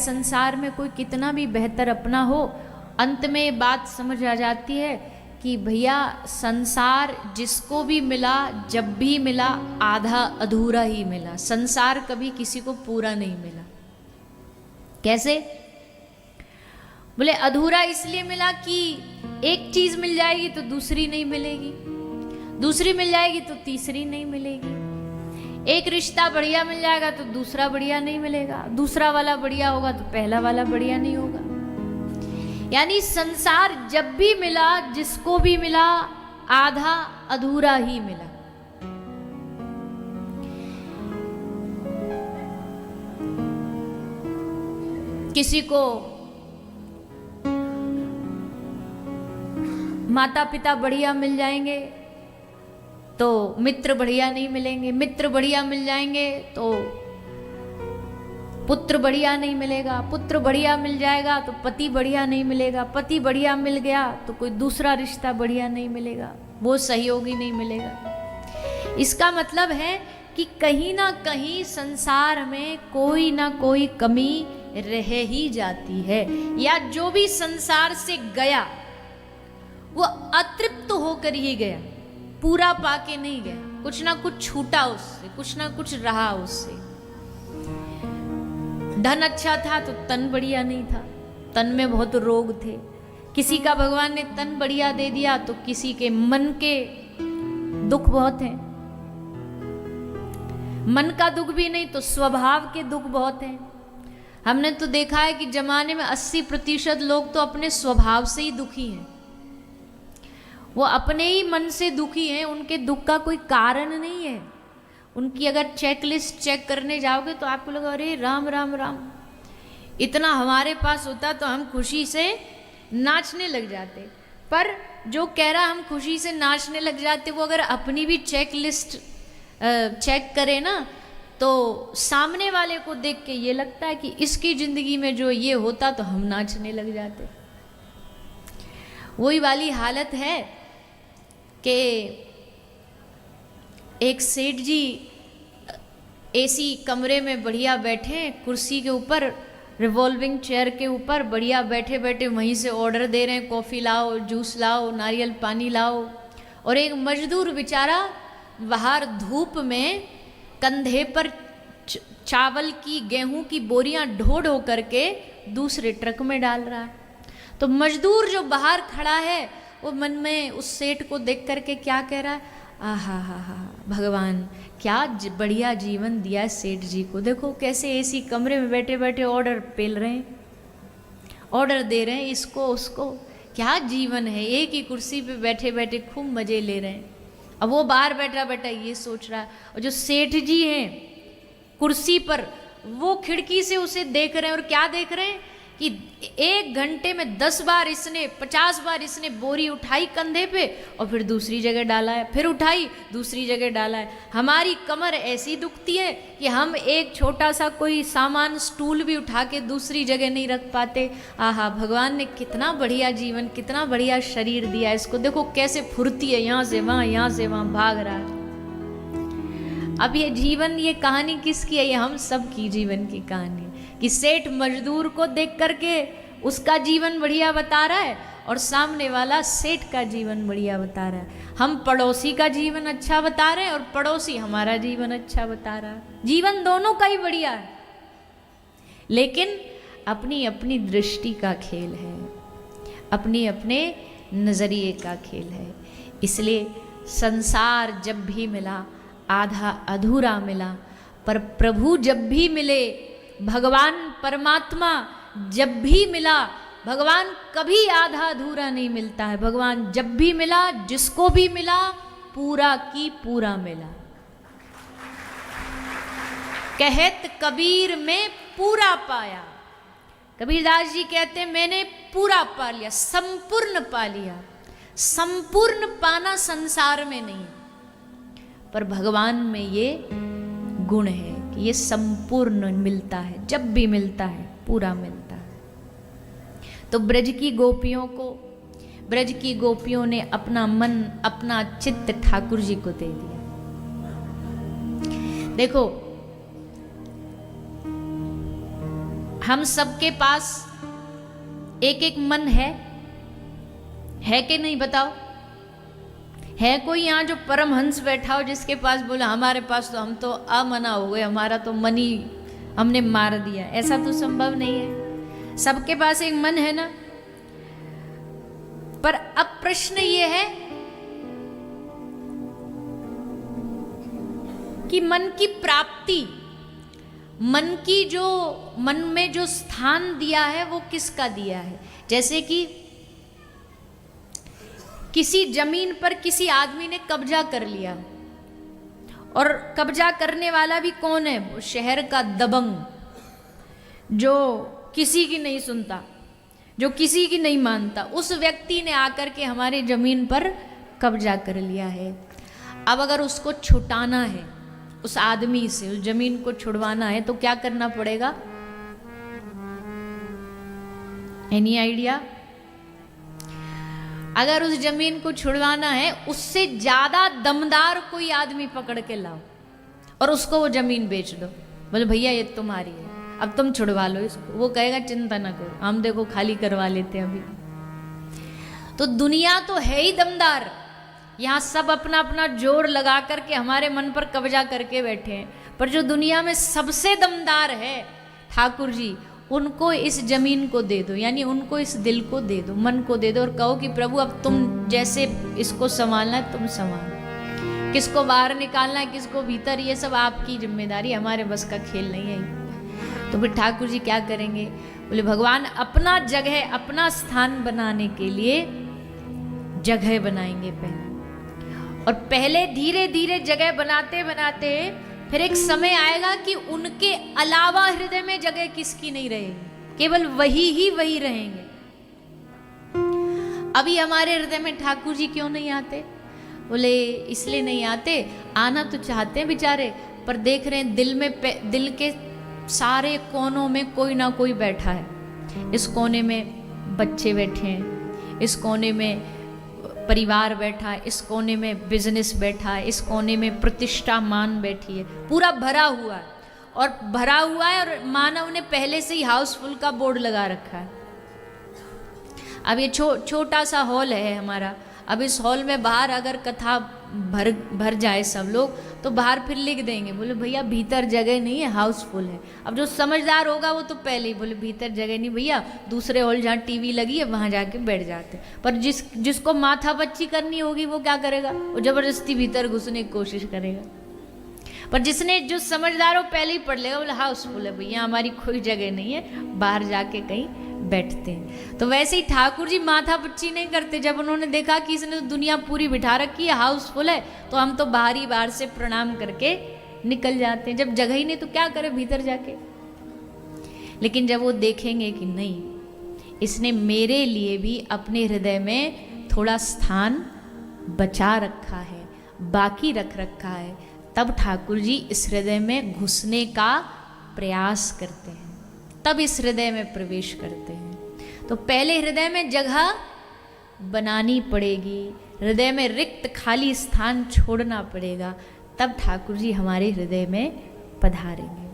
संसार में कोई कितना भी बेहतर अपना हो, अंत में ये बात समझ आ जाती है कि भैया संसार जिसको भी मिला, जब भी मिला, आधा अधूरा ही मिला। संसार कभी किसी को पूरा नहीं मिला। कैसे? बोले अधूरा इसलिए मिला कि एक चीज मिल जाएगी तो दूसरी नहीं मिलेगी, दूसरी मिल जाएगी तो तीसरी नहीं मिलेगी, एक रिश्ता बढ़िया मिल जाएगा तो दूसरा बढ़िया नहीं मिलेगा, दूसरा वाला बढ़िया होगा तो पहला वाला बढ़िया नहीं होगा। यानी संसार जब भी मिला, जिसको भी मिला, आधा अधूरा ही मिला। किसी को माता पिता बढ़िया मिल जाएंगे तो मित्र बढ़िया नहीं मिलेंगे, मित्र बढ़िया मिल जाएंगे तो पुत्र बढ़िया नहीं मिलेगा, पुत्र बढ़िया मिल जाएगा तो पति बढ़िया नहीं मिलेगा, पति बढ़िया मिल गया तो कोई दूसरा रिश्ता बढ़िया नहीं मिलेगा, वो सहयोगी नहीं मिलेगा। इसका मतलब है कि कहीं ना कहीं संसार में कोई ना कोई कमी रह ही जाती है, या जो भी संसार से गया वो अतृप्त होकर ही गया, पूरा पाके नहीं गया, कुछ ना कुछ छूटा उससे, कुछ ना कुछ रहा उससे। धन अच्छा था तो तन बढ़िया नहीं था, तन में बहुत रोग थे। किसी का भगवान ने तन बढ़िया दे दिया तो किसी के मन के दुख बहुत हैं। मन का दुख भी नहीं तो स्वभाव के दुख बहुत हैं। हमने तो देखा है कि जमाने में 80% लोग तो अपने स्वभाव से ही दुखी हैं, वो अपने ही मन से दुखी हैं, उनके दुख का कोई कारण नहीं है। उनकी अगर चेकलिस्ट चेक करने जाओगे तो आपको लगा अरे राम राम राम, इतना हमारे पास होता तो हम खुशी से नाचने लग जाते। पर जो कह रहा हम खुशी से नाचने लग जाते, वो अगर अपनी भी चेकलिस्ट चेक करे ना तो सामने वाले को देख के ये लगता है कि इसकी जिंदगी में जो ये होता तो हम नाचने लग जाते। वही वाली हालत है कि एक सेठ जी एसी कमरे में बढ़िया बैठे, कुर्सी के ऊपर, रिवॉल्विंग चेयर के ऊपर बढ़िया बैठे बैठे वहीं से ऑर्डर दे रहे हैं, कॉफ़ी लाओ, जूस लाओ, नारियल पानी लाओ। और एक मजदूर बेचारा बाहर धूप में कंधे पर चावल की, गेहूं की बोरियां ढो ढो करके दूसरे ट्रक में डाल रहा है। तो मजदूर जो बाहर खड़ा है वो मन में उस सेठ को देख करके क्या कह रहा है, आहा हा हा, भगवान क्या बढ़िया जीवन दिया है सेठ जी को, देखो कैसे एसी कमरे में बैठे बैठे ऑर्डर पेल रहे हैं, ऑर्डर दे रहे हैं इसको उसको, क्या जीवन है, एक ही कुर्सी पे बैठे बैठे खूब मजे ले रहे हैं। अब वो बाहर बैठा बैठा ये सोच रहा है, और जो सेठ जी हैं कुर्सी पर वो खिड़की से उसे देख रहे हैं, और क्या देख रहे हैं कि 1 घंटे में 10 बार इसने, 50 बार इसने बोरी उठाई कंधे पे और फिर दूसरी जगह डाला है, फिर उठाई दूसरी जगह डाला है। हमारी कमर ऐसी दुखती है कि हम एक छोटा सा कोई सामान, स्टूल भी उठा के दूसरी जगह नहीं रख पाते। आहा, भगवान ने कितना बढ़िया जीवन, कितना बढ़िया शरीर दिया, इसको देखो कैसे फुर्ती है, यहाँ से वहाँ, यहाँ से वहाँ भाग रहा है। अब ये जीवन, ये कहानी किसकी है? ये हम सब की जीवन की कहानी है कि सेठ मजदूर को देख करके उसका जीवन बढ़िया बता रहा है और सामने वाला सेठ का जीवन बढ़िया बता रहा है। हम पड़ोसी का जीवन अच्छा बता रहे हैं और पड़ोसी हमारा जीवन अच्छा बता रहा है। जीवन दोनों का ही बढ़िया है, लेकिन अपनी अपनी दृष्टि का खेल है, अपनी अपने नजरिए का खेल है। इसलिए संसार जब भी मिला आधा अधूरा मिला, पर प्रभु जब भी मिले, भगवान परमात्मा जब भी मिला, भगवान कभी आधा अधूरा नहीं मिलता है। भगवान जब भी मिला, जिसको भी मिला, पूरा की पूरा मिला। कहत कबीर में पूरा पाया, कबीरदास जी कहते हैं मैंने पूरा पा लिया, संपूर्ण पा लिया। संपूर्ण पाना संसार में नहीं, पर भगवान में ये गुण है कि ये संपूर्ण मिलता है, जब भी मिलता है पूरा मिलता है। तो ब्रज की गोपियों को, ब्रज की गोपियों ने अपना मन, अपना चित्त ठाकुर जी को दे दिया। देखो हम सबके पास एक एक मन है कि नहीं बताओ? है कोई यहाँ जो परमहंस बैठा हो जिसके पास बोला हमारे पास तो हम तो अमना हो गए, हमारा तो मन ही हमने मार दिया? ऐसा तो संभव नहीं है। सबके पास एक मन है ना। पर अब प्रश्न ये है कि मन की प्राप्ति, मन की जो मन में जो स्थान दिया है वो किसका दिया है? जैसे कि किसी जमीन पर किसी आदमी ने कब्जा कर लिया, और कब्जा करने वाला भी कौन है? वो शहर का दबंग, जो किसी की नहीं सुनता, जो किसी की नहीं मानता, उस व्यक्ति ने आकर के हमारी जमीन पर कब्जा कर लिया है। अब अगर उसको छुटाना है, उस आदमी से उस जमीन को छुड़वाना है, तो क्या करना पड़ेगा? Any idea? अगर उस जमीन को छुड़वाना है, उससे ज्यादा दमदार कोई आदमी पकड़ के लाओ और उसको वो जमीन बेच दो। बोले भैया ये तुम्हारी है, अब तुम छुड़वा लो इसको। वो कहेगा चिंता ना करो, हम देखो खाली करवा लेते हैं अभी। तो दुनिया तो है ही दमदार, यहाँ सब अपना अपना जोर लगा करके हमारे मन पर कब्जा करके बैठे हैं। पर जो दुनिया में सबसे दमदार है ठाकुर जी, उनको इस जमीन को दे दो, यानी उनको इस दिल को दे दो, मन को दे दो, और कहो कि प्रभु अब तुम जैसे इसको संभालना है तुम संभालो, किसको बाहर निकालना है किसको भीतर, ये सब आपकी जिम्मेदारी, हमारे बस का खेल नहीं है। तो फिर ठाकुर जी क्या करेंगे? बोले भगवान अपना जगह, अपना स्थान बनाने के लिए जगह बनाएंगे पहले, और पहले धीरे धीरे जगह बनाते बनाते फिर एक समय आएगा कि उनके अलावा हृदय में जगह किसकी नहीं रहेगी, केवल वही ही वही रहेंगे। अभी हमारे हृदय में ठाकुर जी क्यों नहीं आते? बोले इसलिए नहीं आते, आना तो चाहते हैं बेचारे, पर देख रहे हैं दिल में, दिल के सारे कोनों में कोई ना कोई बैठा है। इस कोने में बच्चे बैठे हैं, इस कोने में परिवार बैठा है, इस कोने में बिजनेस बैठा है, इस कोने में प्रतिष्ठा मान बैठी है, पूरा भरा हुआ है। और भरा हुआ है और मानव ने पहले से ही हाउसफुल का बोर्ड लगा रखा है। अब ये छोटा सा हॉल है हमारा, अब इस हॉल में बाहर अगर कथा भर जाए सब लोग, तो बाहर फिर लिख देंगे, बोले भैया भीतर जगह नहीं है, हाउसफुल है। अब जो समझदार होगा वो तो पहले ही बोले भीतर जगह नहीं भैया, दूसरे हॉल जहाँ टीवी लगी है वहाँ जाके बैठ जाते। पर जिसको माथा बच्ची करनी होगी वो क्या करेगा? वो जबरदस्ती भीतर घुसने की कोशिश करेगा। पर जिसने, जो समझदार हो पहले ही पढ़ लेगा, बोले हाउसफुल है भैया, हमारी कोई जगह नहीं है, बाहर जाके कहीं बैठते हैं। तो वैसे ही ठाकुर जी माथा पच्ची नहीं करते। जब उन्होंने देखा कि इसने तो दुनिया पूरी बिठा रखी है, हाउसफुल है, तो हम तो बाहर से प्रणाम करके निकल जाते हैं। जब जगह ही नहीं तो क्या करे भीतर जाके? लेकिन जब वो देखेंगे कि नहीं, इसने मेरे लिए भी अपने हृदय में थोड़ा स्थान बचा रखा है, बाकी रख रखा है, तब ठाकुर जी इस हृदय में घुसने का प्रयास करते हैं, तब इस हृदय में प्रवेश करते हैं। तो पहले हृदय में जगह बनानी पड़ेगी, हृदय में रिक्त खाली स्थान छोड़ना पड़ेगा, तब ठाकुर जी हमारे हृदय में पधारेंगे।